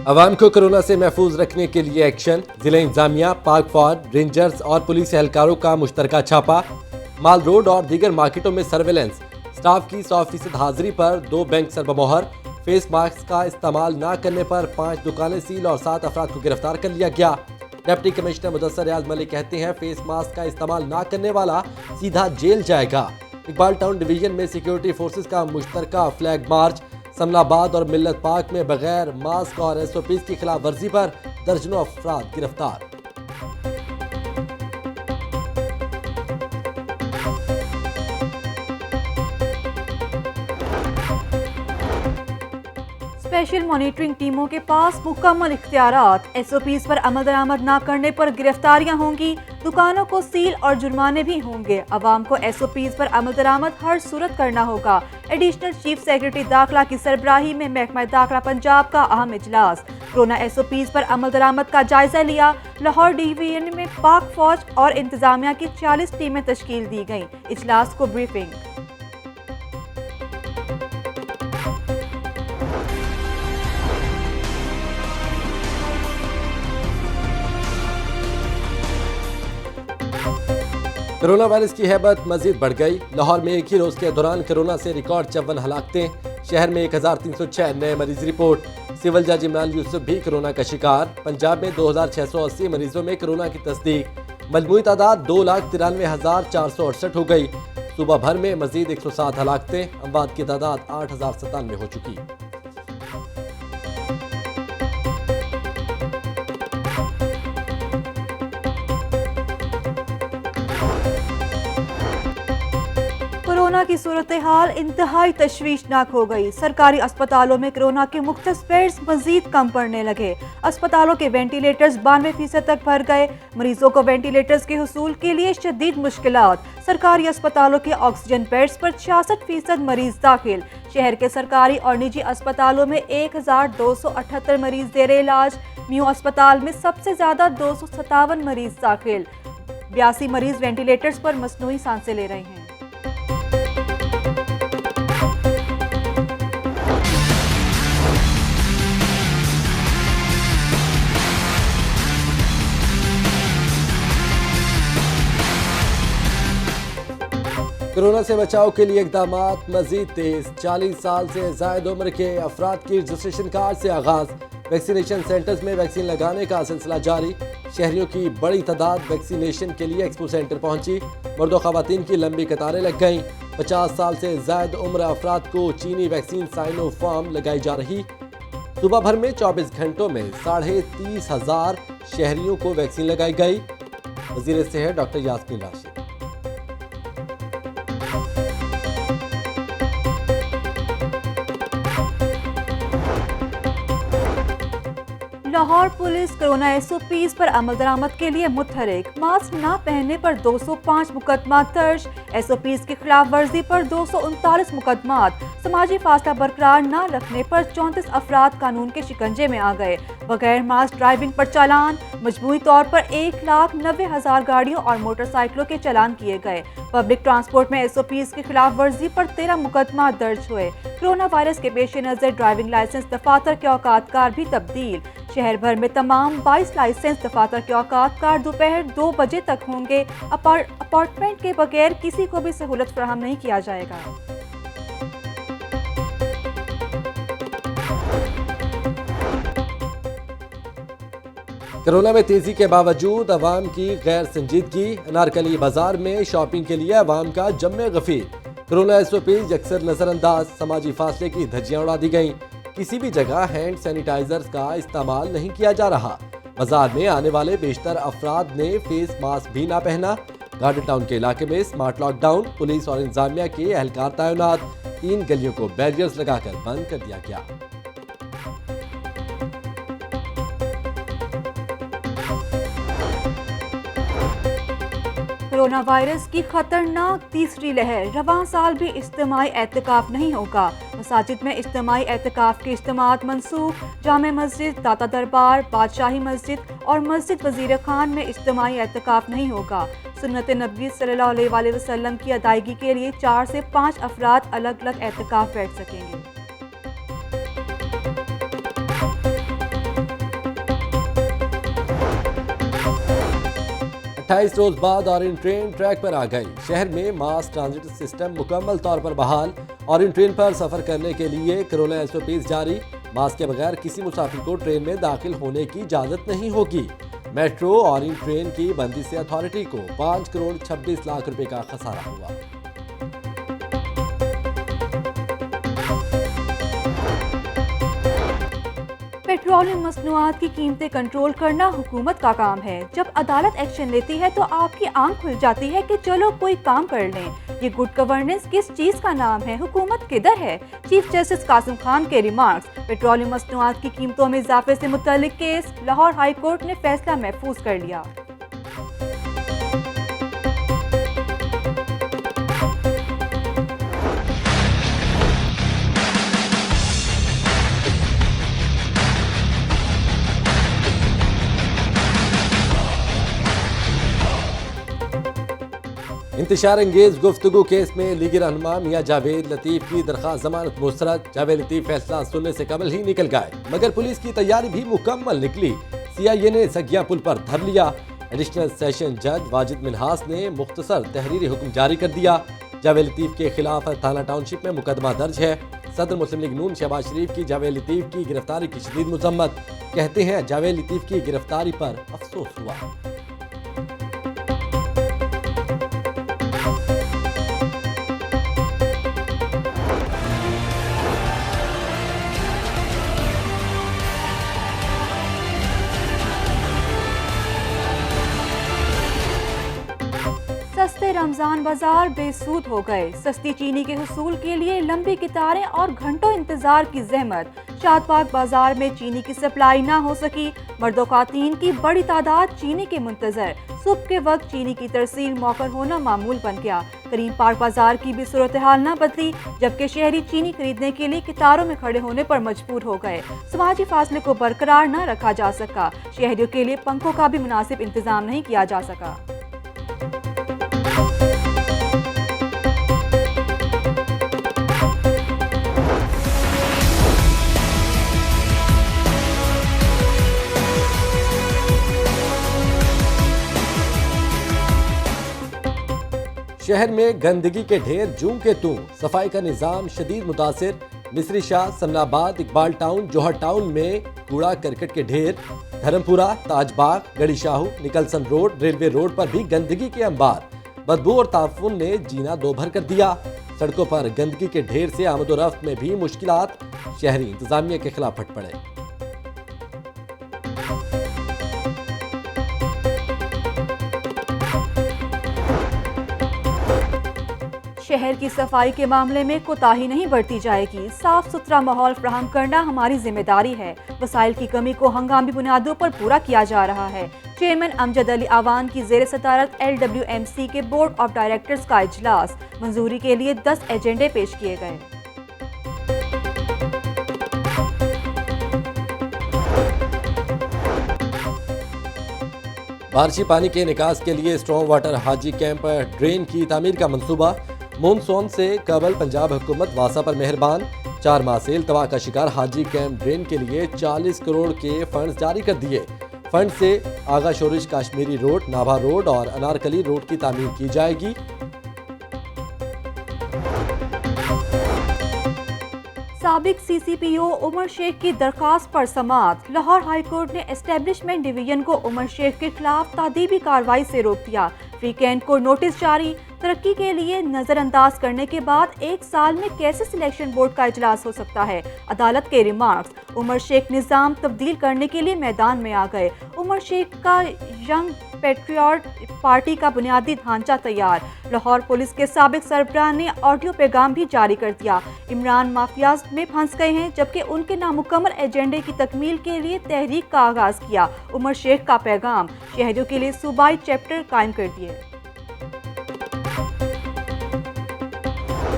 अवाम को कोरोना से महफूज रखने के लिए एक्शन। जिला इंतजामिया, पाक फौज, रेंजर्स और पुलिस एहलकारों का मुश्तरका छापा। माल रोड और दीगर मार्केटों में सर्वेलेंस। स्टाफ की 100% हाजिरी पर 2 बैंक सरबमोहर। फेस मास्क का इस्तेमाल न करने पर 5 दुकानें सील और 7 अफराद को गिरफ्तार कर लिया गया। डिप्टी कमिश्नर मुदस्सर रियाज मलिक कहते हैं, फेस मास्क का इस्तेमाल न करने वाला सीधा जेल जाएगा। इकबाल टाउन डिवीजन में सिक्योरिटी फोर्सेस का मुश्तरका फ्लैग मार्च। समनाबाद और मिल्लत पार्क में बगैर मास्क और SOPs की खिलाफ वर्जी पर दर्जनों अफराद गिरफ्तार। स्पेशल मॉनिटरिंग टीमों के पास मुकम्मल इख्तियारात। SOPs पर अमल दरामद न करने पर गिरफ्तारियां होंगी। दुकानों को सील और जुर्माने भी होंगे। अवाम को SOPs पर अमल दरामद हर सूरत करना होगा। एडिशनल चीफ सेक्रेटरी दाखिला की सरबराही में महकमा दाखिला पंजाब का अहम इजलास। कोरोना SOPs पर अमल दरामद का जायजा लिया। लाहौर डिवीजन में पाक फौज और इंतजामिया की 40 टीमें तश्कील दी गईं। इजलास को ब्रीफिंग। कोरोना वायरस की हैबत मजीद बढ़ गई। लाहौर में एक ही रोज के दौरान कोरोना से रिकॉर्ड 54 हलाकतें। शहर में 1306 नए मरीज रिपोर्ट। सिविल जज इमरान यूसुफ भी कोरोना का शिकार। पंजाब में 2680 मरीजों में कोरोना की तस्दीक। मजमूई तादाद 2,93,468 हो गई। सुबह भर में मजीद 107 हलाकतें। अमवात की तादाद 8,097 हो चुकी। कोरोना की सूरत हाल इंतहाई तशवीशनाक हो गई। सरकारी अस्पतालों में कोरोना के मुख्तलिफ बेड्स मजीद कम पड़ने लगे। अस्पतालों के वेंटिलेटर्स 92% तक भर गए। मरीजों को वेंटिलेटर्स के हुसूल के लिए शदीद मुश्किलात। सरकारी अस्पतालों के ऑक्सीजन बेड्स पर 66% मरीज दाखिल। शहर के सरकारी और निजी अस्पतालों में 1278 मरीज जेर इलाज। म्यू अस्पताल में सबसे ज्यादा 257 मरीज दाखिल। 82 मरीज वेंटिलेटर्स पर मसनूई सांसें ले रहे हैं। कोरोना से बचाव के लिए इकदामात मजीद तेज। 40 साल से जायद उम्र के अफराद की रजिस्ट्रेशन कार्ड से आगाज। वैक्सीनेशन सेंटर्स में वैक्सीन लगाने का सिलसिला जारी। शहरियों की बड़ी तादाद वैक्सीनेशन के लिए एक्सपो सेंटर पहुंची। मर्द और खवातीन की लंबी कतारें लग गईं। 50 साल से जायद उम्र अफराद को चीनी वैक्सीन साइनोफार्म लगाई जा रही। सुबह भर में 24 घंटों में 30,500 शहरियों को वैक्सीन लगाई गई। वजीर सेहत doctor Yasmin Rashid. Lahore police corona SOPs पर अमल दरामद के लिए मुतहरिक। मास्क न पहनने पर 205 मुकदमा दर्ज। SOPs की खिलाफ वर्जी पर 239 मुकदमात। समाजी फासला बरकरार न रखने पर 34 अफराद कानून के शिकंजे में आ गए। बगैर मास्क ड्राइविंग पर चालान। मजमूई तौर पर 1,90,000 गाड़ियों और मोटरसाइकिलों के चालान किए गए। पब्लिक ट्रांसपोर्ट में SOPs की खिलाफ वर्जी पर 13 मुकदमा दर्ज हुए। कोरोना वायरस के पेश नजर ड्राइविंग लाइसेंस दफातर के औकात कार भी तब्दील। शहर भर में तमाम 22 लाइसेंस दफातर के औकात कार दोपहर 2 बजे तक होंगे। अपार्टमेंट के बगैर किसी को भी सहूलत फराहम नहीं किया जाएगा। कोरोना में तेजी के बावजूद अवाम की गैर संजीदगी। अनारकली बाजार में शॉपिंग के लिए अवाम का जम्मे गफीर। कोरोना SOPs अक्सर नजरअंदाज। समाजी फासले की धज्जियां उड़ा दी गईं। किसी भी जगह हैंड सैनिटाइजर्स का इस्तेमाल नहीं किया जा रहा। बाजार में आने वाले बेशतर अफराद ने फेस मास्क भी ना पहना। गार्डन टाउन के इलाके में स्मार्ट लॉकडाउन। पुलिस और इंतजामिया के एहलकार तैनात। 3 गलियों को बैरियर्स लगाकर बंद कर दिया गया। कोरोना वायरस की खतरनाक तीसरी लहर। रवां साल भी इज्तिमाई एहतिकाफ नहीं होगा। मसाजिद में इज्तिमाई एहतिकाफ के इज्तिमात मनसूख। जामे मस्जिद, दाता दरबार, बादशाही मस्जिद और मस्जिद वजीर खान में इज्तिमाई एहतिकाफ नहीं होगा। सुन्नत नबी सल्लल्लाहु अलैहि वसल्लम की अदायगी के लिए 4 से 5 अफराद अलग अलग एहतिकाफ बैठ सकेंगे। 28 रोज बाद ऑरेंज ट्रेन ट्रैक पर आ गई। शहर में मास ट्रांजिट सिस्टम मुकम्मल तौर पर बहाल। ऑरेंज ट्रेन पर सफर करने के लिए कोरोना SOPs जारी। मास्क के बगैर किसी मुसाफिर को ट्रेन में दाखिल होने की इजाजत नहीं होगी। मेट्रो ऑरेंज ट्रेन की बंदी से अथॉरिटी को 5 करोड़ 26 लाख रुपए का खसारा हुआ। पेट्रोलियम मसनूआत की कीमतें कंट्रोल करना हुकूमत का काम है। जब अदालत एक्शन लेती है तो आपकी आंख खुल जाती है कि चलो कोई काम कर लें। ये गुड गवर्नेंस किस चीज का नाम है? हुकूमत किधर है? चीफ जस्टिस कासिम खान के रिमार्क्स। पेट्रोलियम मसनूआत की कीमतों में इजाफे से मुतल्लिक केस, लाहौर हाई कोर्ट ने फैसला महफूज कर लिया। इंतशार अंगेज गुफ्तगू केस में लीगी रहनुमा मियां जावेद लतीफ की दरख्वास्त जमानत मुस्तरद। जावेद लतीफ फैसला सुनने से कबल ही निकल गए, मगर पुलिस की तैयारी भी मुकम्मल निकली। CIA ने सगिया पुल पर धर लिया। एडिशनल सेशन जज वाजिद मिन्हास ने मुख्तसर तहरीरी हुक्म जारी कर दिया। जावेद लतीफ के खिलाफ थाना टाउनशिप में मुकदमा दर्ज है। सदर मुस्लिम लीग नून शहबाज शरीफ की जावेद लतीफ की गिरफ्तारी की शदीद मजम्मत। कहते हैं जावेद लतीफ की गिरफ्तारी पर अफसोस हुआ। सस्ते रमजान बाजार बेसूद हो गए। सस्ती चीनी के हुसूल के लिए लंबी कतारें और घंटों इंतजार की जहमत। शादबाग बाजार में चीनी की सप्लाई ना हो सकी। मर्दो खातीन की बड़ी तादाद चीनी के मुंतजर। सुबह के वक्त चीनी की तरसील मौखर होना मामूल बन गया। करीम पार्क बाजार की भी सूरत हाल न बदली, जबकि शहरी चीनी खरीदने के लिए कतारों में खड़े होने पर मजबूर हो गए। समाजी फासले को बरकरार न रखा जा सका। शहरियों के लिए पंखों का भी मुनासिब इंतजाम नहीं किया जा सका। शहर में गंदगी के ढेर जूं के तूं। सफाई का निजाम शदीद मुतासिर। मिस्री शाह, समनाबाद, इकबाल टाउन, जौहर टाउन में कूड़ा करकट के ढेर। Dharampura, Tajbagh, Garhi Shahu, Nicholson road, railway road पर भी गंदगी के अंबार। बदबू और ताफुन ने जीना दोभर कर दिया। सड़कों पर गंदगी के ढेर से आमदोरफ्त में भी मुश्किलात। शहरी इंतजामिया के खिलाफ फट पड़े। शहर की सफाई के मामले में कोताही नहीं बरती जाएगी। साफ सुथरा माहौल फराहम करना हमारी जिम्मेदारी है। वसाइल की कमी को हंगामी बुनियादों पर पूरा किया जा रहा है। चेयरमैन अमजद अली आवान की जेर सदारत LWMC के बोर्ड ऑफ डायरेक्टर्स का इजलास। मंजूरी के लिए 10 एजेंडे पेश किए गए। बारिशी पानी के निकास के लिए स्ट्रॉन्ग वाटर हाजी कैंप ड्रेन की तामीर का मंसूबा। मानसून से कबल पंजाब हुकूमत वासा पर मेहरबान। 4 माह से इल्तवा का शिकार हाजी कैंप ड्रेन के लिए 40 करोड़ के फंड जारी कर दिए। फंड से आगा शोरिश काश्मीरी रोड, नाभा रोड और अनारकली रोड की तामीर की जाएगी। साबिक CCPO उमर शेख की दरखास्त पर समाअत। लाहौर हाई कोर्ट ने एस्टेब्लिशमेंट डिवीजन को उमर शेख के खिलाफ तादीबी कार्रवाई से रोक दिया। वीकेंड को नोटिस जारी। तरक्की के लिए नजरअंदाज करने के बाद 1 साल में कैसे सिलेक्शन बोर्ड का इजलास हो सकता है? अदालत के रिमार्क्स। उमर शेख निज़ाम तब्दील करने के लिए मैदान में आ गए। उमर शेख का यंग पैट्रियट पार्टी का बुनियादी ढांचा तैयार। लाहौर पुलिस के साबिक सरबराह ने ऑडियो पैगाम भी जारी कर दिया। इमरान माफियाज में फंस गए हैं, जबकि उनके नामुकम्मल एजेंडे की तकमील के लिए तहरीक का आगाज किया। उमर शेख का पैगाम। शहरियों के लिए सूबाई चैप्टर कायम कर दिए।